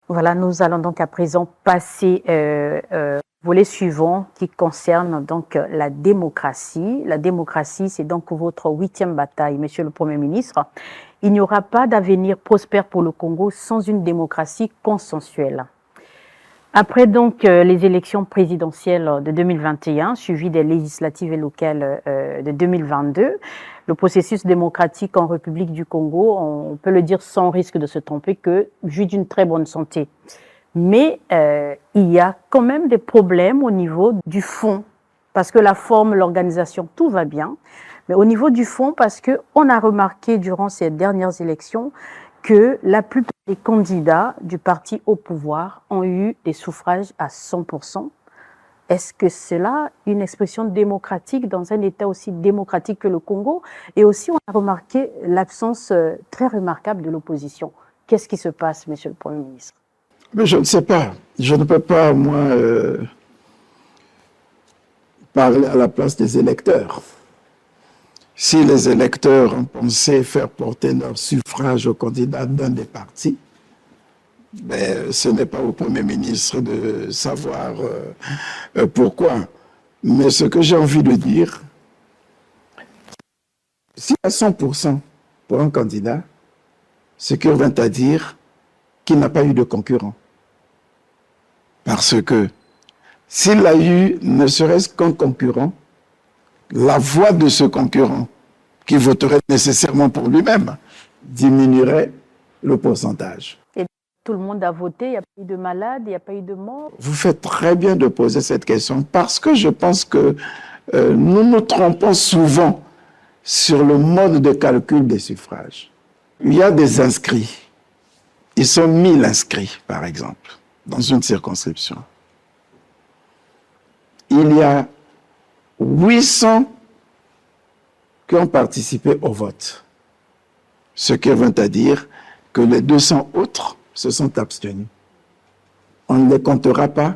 Voilà, nous allons donc à présent passer au volet suivant qui concerne donc la démocratie. La démocratie, c'est donc votre 8e bataille, Monsieur le Premier ministre. Il n'y aura pas d'avenir prospère pour le Congo sans une démocratie consensuelle. Après donc les élections présidentielles de 2021, suivies des législatives et locales de 2022, le processus démocratique en République du Congo, on peut le dire sans risque de se tromper, que jouit d'une très bonne santé. Mais il y a quand même des problèmes au niveau du fond, parce que la forme, l'organisation, tout va bien. Mais au niveau du fond, parce qu'on a remarqué durant ces dernières élections que la plupart des candidats du parti au pouvoir ont eu des suffrages à 100%. Est-ce que cela est une expression démocratique dans un État aussi démocratique que le Congo? Et aussi, on a remarqué l'absence très remarquable de l'opposition. Qu'est-ce qui se passe, Monsieur le Premier ministre? Mais je ne sais pas. Je ne peux pas, moi, parler à la place des électeurs. Si les électeurs ont pensé faire porter leur suffrage au candidat d'un des partis, ben, ce n'est pas au Premier ministre de savoir pourquoi. Mais ce que j'ai envie de dire, si à 100% pour un candidat, ce qui revient à dire qu'il n'a pas eu de concurrent. Parce que s'il a eu ne serait-ce qu'un concurrent, la voix de ce concurrent, qui voterait nécessairement pour lui-même, diminuerait le pourcentage. Et tout le monde a voté, il n'y a pas eu de malades, il n'y a pas eu de morts. Vous faites très bien de poser cette question parce que je pense que nous nous trompons souvent sur le mode de calcul des suffrages. Il y a des inscrits. Ils sont 1000 inscrits, par exemple, dans une circonscription. Il y a 800 qui ont participé au vote. Ce qui revient à dire que les 200 autres se sont abstenus. On ne les comptera pas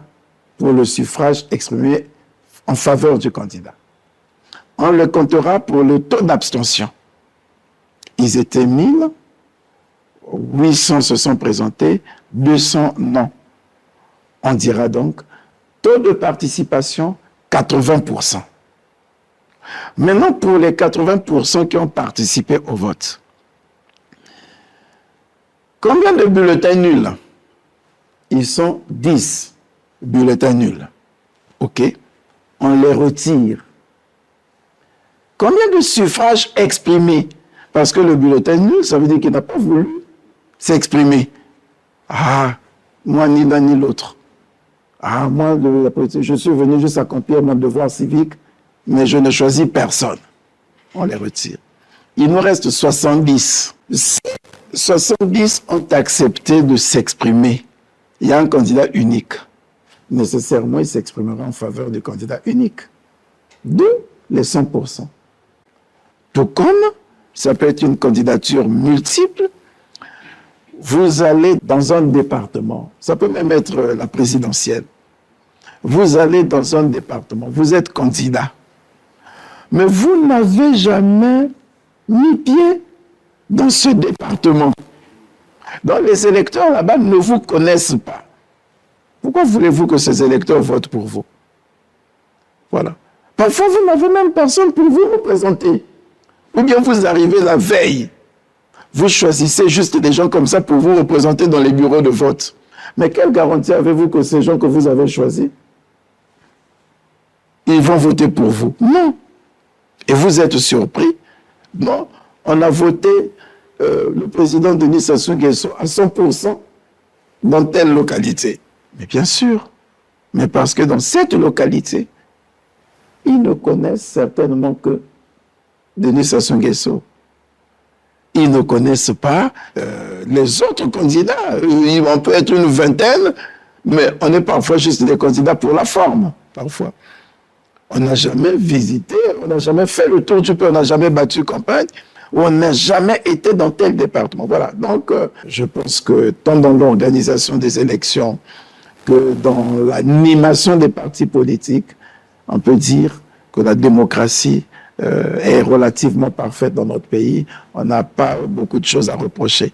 pour le suffrage exprimé en faveur du candidat. On le comptera pour le taux d'abstention. Ils étaient 1000, 800 se sont présentés, 200 non. On dira donc taux de participation 80%. Maintenant, pour les 80% qui ont participé au vote, combien de bulletins nuls? Ils sont 10 bulletins nuls. OK, on les retire. Combien de suffrages exprimés? Parce que le bulletin nul, ça veut dire qu'il n'a pas voulu s'exprimer. Ah, moi ni l'un ni l'autre. Ah, moi, je suis venu juste accomplir mon devoir civique, mais je ne choisis personne. On les retire. Il nous reste 70. Si 70 ont accepté de s'exprimer, il y a un candidat unique. Nécessairement, il s'exprimera en faveur du candidat unique. De les 100%. Tout comme ça peut être une candidature multiple, vous allez dans un département, ça peut même être la présidentielle, vous allez dans un département, vous êtes candidat, mais vous n'avez jamais mis pied dans ce département. Donc les électeurs là-bas ne vous connaissent pas. Pourquoi voulez-vous que ces électeurs votent pour vous? Voilà. Parfois, vous n'avez même personne pour vous représenter. Ou bien vous arrivez la veille. Vous choisissez juste des gens comme ça pour vous représenter dans les bureaux de vote. Mais quelle garantie avez-vous que ces gens que vous avez choisis, ils vont voter pour vous? Non. Et vous êtes surpris? Non. On a voté le président Denis Sassou Nguesso à 100% dans telle localité. Mais bien sûr. Mais parce que dans cette localité, ils ne connaissent certainement que Denis Sassou Nguesso. Ils ne connaissent pas les autres candidats. On peut être une vingtaine, mais on est parfois juste des candidats pour la forme, parfois. On n'a jamais visité, on n'a jamais fait le tour du pays, on n'a jamais battu campagne, ou on n'a jamais été dans tel département. Voilà. Donc, je pense que tant dans l'organisation des élections que dans l'animation des partis politiques, on peut dire que la démocratie est relativement parfaite dans notre pays. On n'a pas beaucoup de choses à reprocher.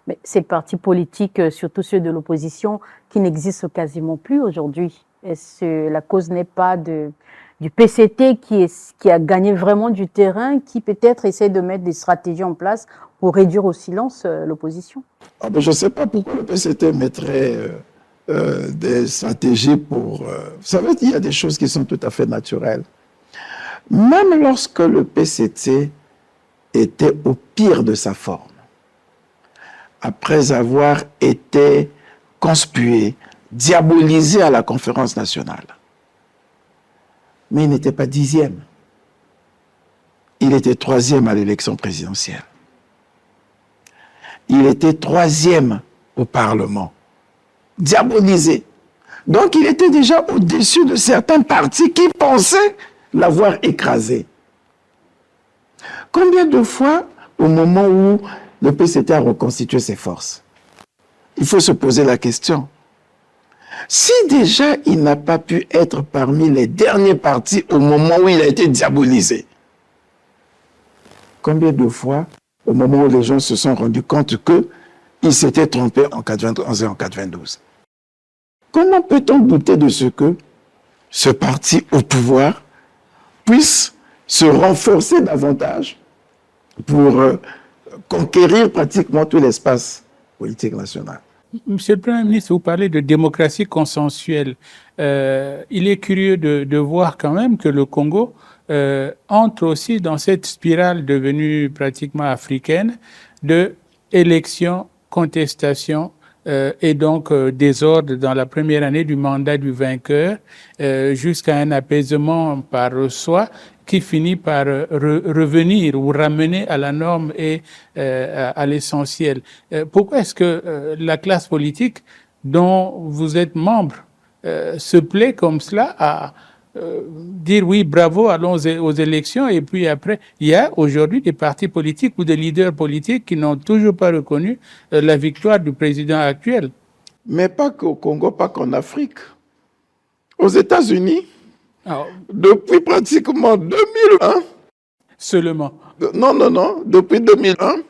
Mais ces partis politiques, surtout ceux de l'opposition, qui n'existent quasiment plus aujourd'hui, est-ce que la cause n'est pas du PCT qui a gagné vraiment du terrain, qui peut-être essaie de mettre des stratégies en place pour réduire au silence l'opposition? Je ne sais pas pourquoi le PCT mettrait des stratégies pour... vous savez, il y a des choses qui sont tout à fait naturelles. Même lorsque le PCT était au pire de sa forme, après avoir été conspué, diabolisé à la conférence nationale, mais il n'était pas 10e. Il était 3e à l'élection présidentielle. Il était 3e au Parlement, diabolisé. Donc il était déjà au-dessus de certains partis qui pensaient l'avoir écrasé. Combien de fois, au moment où le PCT a reconstitué ses forces, il faut se poser la question. Si déjà il n'a pas pu être parmi les derniers partis au moment où il a été diabolisé, combien de fois, au moment où les gens se sont rendus compte qu'ils s'étaient trompés en 91 et en 92? Comment peut-on douter de ce que ce parti au pouvoir puisse se renforcer davantage pour conquérir pratiquement tout l'espace politique national? Monsieur le Premier ministre, vous parlez de démocratie consensuelle. Il est curieux de voir quand même que le Congo entre aussi dans cette spirale devenue pratiquement africaine de élections, contestations et donc désordre dans la première année du mandat du vainqueur jusqu'à un apaisement par soi qui finit par revenir ou ramener à la norme et à l'essentiel. Pourquoi est-ce que la classe politique dont vous êtes membre se plaît comme cela à dire oui, bravo, allons aux élections, et puis après, il y a aujourd'hui des partis politiques ou des leaders politiques qui n'ont toujours pas reconnu la victoire du président actuel? Mais pas qu'au Congo, pas qu'en Afrique. Aux États-Unis, depuis pratiquement 2001. Seulement. Non. Depuis 2001,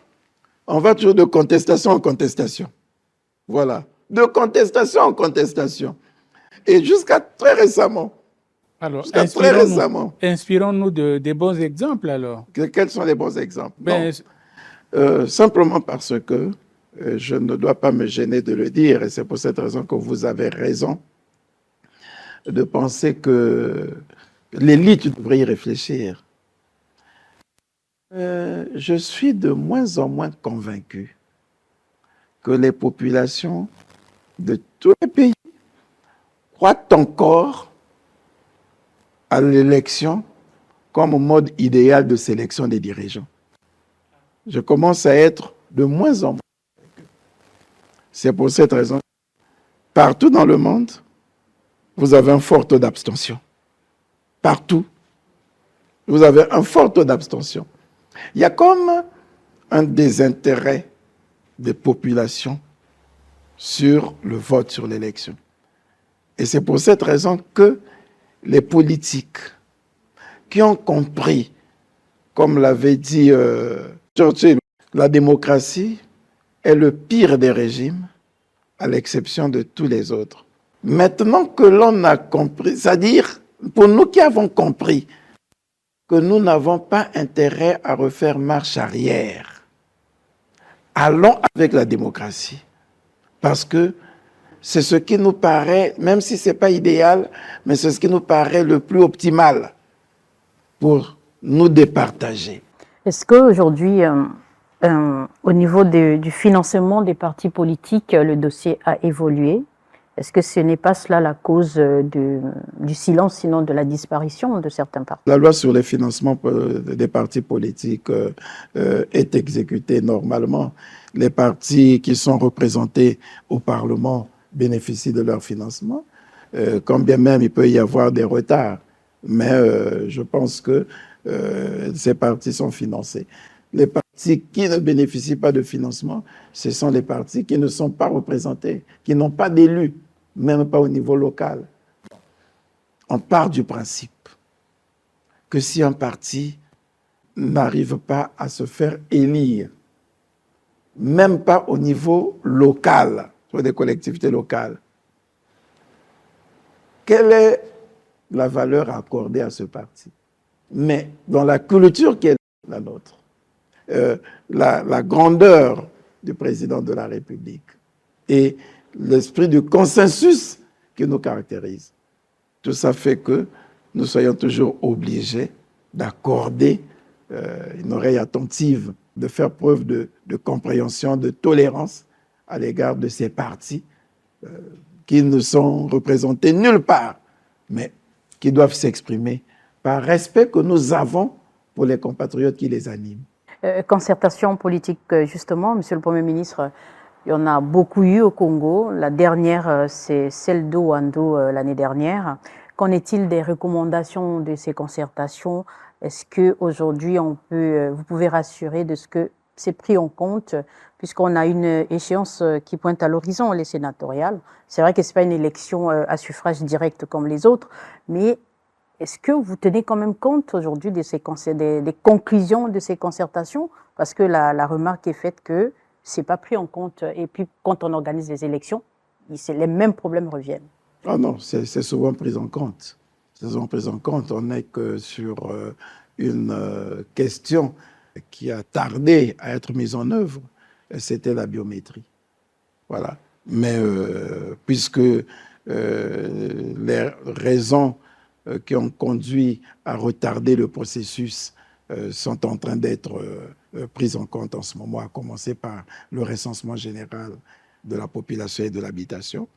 on va toujours de contestation en contestation. Voilà. De contestation en contestation. Et jusqu'à très récemment. Alors, inspirons-nous des bons exemples alors. Quels sont les bons exemples? Simplement parce que je ne dois pas me gêner de le dire, et c'est pour cette raison que vous avez raison de penser que l'élite devrait y réfléchir. Je suis de moins en moins convaincu que les populations de tous les pays croient encore à l'élection comme mode idéal de sélection des dirigeants. Je commence à être de moins en moins convaincu. C'est pour cette raison, partout dans le monde, vous avez un fort taux d'abstention. Partout, vous avez un fort taux d'abstention. Il y a comme un désintérêt des populations sur le vote, sur l'élection. Et c'est pour cette raison que les politiques qui ont compris, comme l'avait dit Churchill, la démocratie est le pire des régimes, à l'exception de tous les autres. Maintenant que l'on a compris, c'est-à-dire pour nous qui avons compris que nous n'avons pas intérêt à refaire marche arrière, allons avec la démocratie. Parce que c'est ce qui nous paraît, même si ce n'est pas idéal, mais c'est ce qui nous paraît le plus optimal pour nous départager. Est-ce qu'aujourd'hui, au niveau du financement des partis politiques, le dossier a évolué? Est-ce que ce n'est pas cela la cause du silence, sinon de la disparition de certains partis? La loi sur le financement des partis politiques est exécutée normalement. Les partis qui sont représentés au Parlement bénéficient de leur financement, quand bien même il peut y avoir des retards. Mais je pense que ces partis sont financés. Les partis qui ne bénéficient pas de financement, ce sont les partis qui ne sont pas représentés, qui n'ont pas d'élus, même pas au niveau local. On part du principe que si un parti n'arrive pas à se faire élire même pas au niveau local, sur des collectivités locales. Quelle est la valeur accordée à ce parti? Mais dans la culture qui est la nôtre, la grandeur du président de la République et l'esprit du consensus qui nous caractérise, tout ça fait que nous soyons toujours obligés d'accorder une oreille attentive, de faire preuve de compréhension, de tolérance à l'égard de ces partis qui ne sont représentés nulle part, mais qui doivent s'exprimer par respect que nous avons pour les compatriotes qui les animent. Concertation politique, justement, Monsieur le Premier ministre, il y en a beaucoup eu au Congo. La dernière, c'est celle d'Owando l'année dernière. Qu'en est-il des recommandations de ces concertations? Est-ce qu'aujourd'hui, vous pouvez rassurer de ce que c'est pris en compte, puisqu'on a une échéance qui pointe à l'horizon, les sénatoriales? C'est vrai que ce n'est pas une élection à suffrage direct comme les autres, mais est-ce que vous tenez quand même compte aujourd'hui des conclusions de ces concertations? Parce que la remarque est faite que ce n'est pas pris en compte. Et puis, quand on organise les élections, les mêmes problèmes reviennent. Ah non, c'est souvent pris en compte. C'est souvent pris en compte. On n'est que sur une question qui a tardé à être mise en œuvre. C'était la biométrie. Voilà. Mais puisque les raisons qui ont conduit à retarder le processus sont en train d'être prises en compte en ce moment, à commencer par le recensement général de la population et de l'habitation.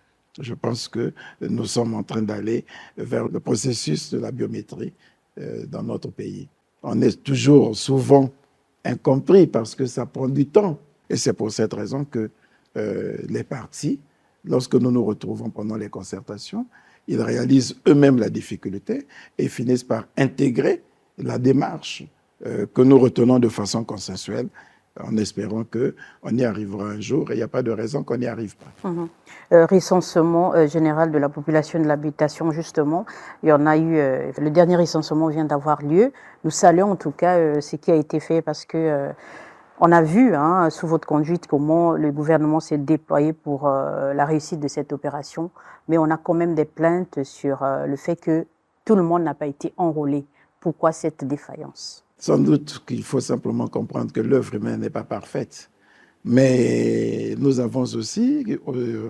Je pense que nous sommes en train d'aller vers le processus de la biométrie dans notre pays. On est toujours souvent incompris parce que ça prend du temps. Et c'est pour cette raison que les partis, lorsque nous nous retrouvons pendant les concertations, ils réalisent eux-mêmes la difficulté et finissent par intégrer la démarche que nous retenons de façon consensuelle, en espérant qu'on y arrivera un jour, et il n'y a pas de raison qu'on n'y arrive pas. Recensement général de la population de l'habitation, justement, il y en a eu, le dernier recensement vient d'avoir lieu. Nous saluons en tout cas ce qui a été fait parce que on a vu, sous votre conduite, comment le gouvernement s'est déployé pour la réussite de cette opération, mais on a quand même des plaintes sur le fait que tout le monde n'a pas été enrôlé. Pourquoi cette défaillance? Sans doute qu'il faut simplement comprendre que l'œuvre humaine n'est pas parfaite. Mais nous avons aussi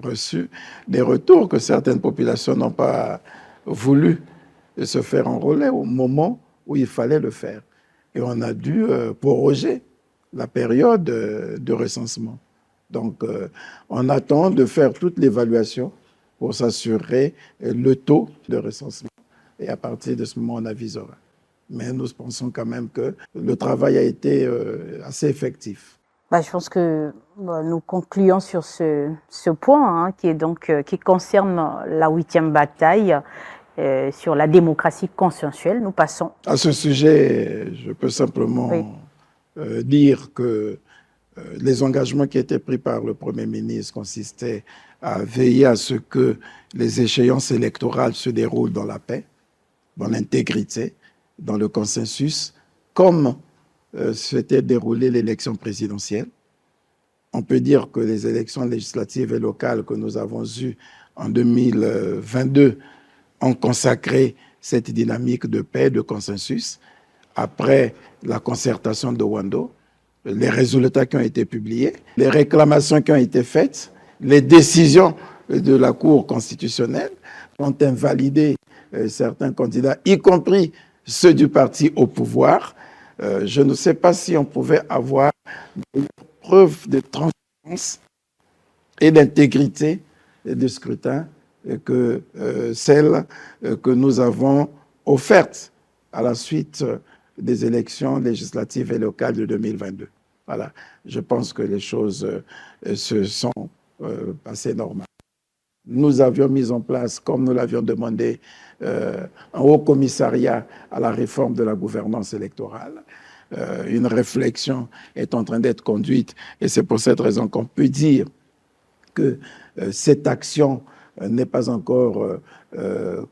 reçu des retours que certaines populations n'ont pas voulu se faire enrôler au moment où il fallait le faire. Et on a dû proroger la période de recensement. Donc, on attend de faire toute l'évaluation pour s'assurer le taux de recensement. Et à partir de ce moment, on avisera. Mais nous pensons quand même que le travail a été assez effectif. Je pense que nous concluons sur ce point qui concerne la 8e bataille sur la démocratie consensuelle. Nous passons. À ce sujet, je peux simplement dire que les engagements qui étaient pris par le Premier ministre consistaient à veiller à ce que les échéances électorales se déroulent dans la paix, dans l'intégrité, dans le consensus, comme s'était déroulée l'élection présidentielle. On peut dire que les élections législatives et locales que nous avons eues en 2022 ont consacré cette dynamique de paix, de consensus. Après la concertation de Wando, les résultats qui ont été publiés, les réclamations qui ont été faites, les décisions de la Cour constitutionnelle ont invalidé certains candidats, y compris ceux du parti au pouvoir. Je ne sais pas si on pouvait avoir des preuves de transparence et d'intégrité du scrutin que celles que nous avons offertes à la suite des élections législatives et locales de 2022. Voilà. Je pense que les choses se sont passées normales. Nous avions mis en place, comme nous l'avions demandé, un haut commissariat à la réforme de la gouvernance électorale. Une réflexion est en train d'être conduite et c'est pour cette raison qu'on peut dire que cette action n'est pas encore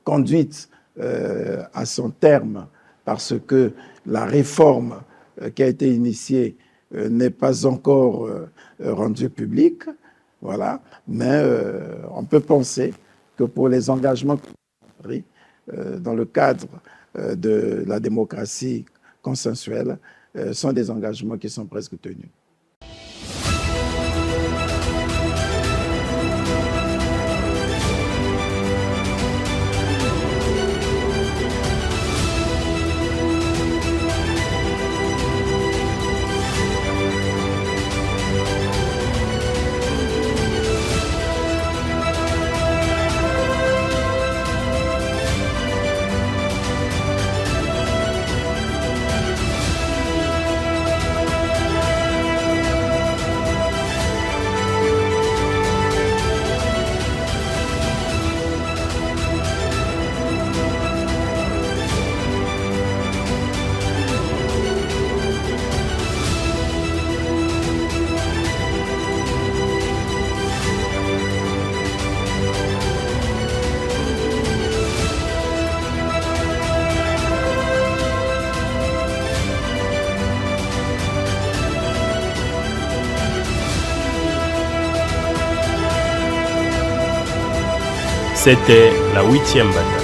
conduite à son terme parce que la réforme qui a été initiée n'est pas encore rendu public, voilà, mais on peut penser que pour les engagements pris dans le cadre de la démocratie consensuelle, sont des engagements qui sont presque tenus. C'était la 8e bataille.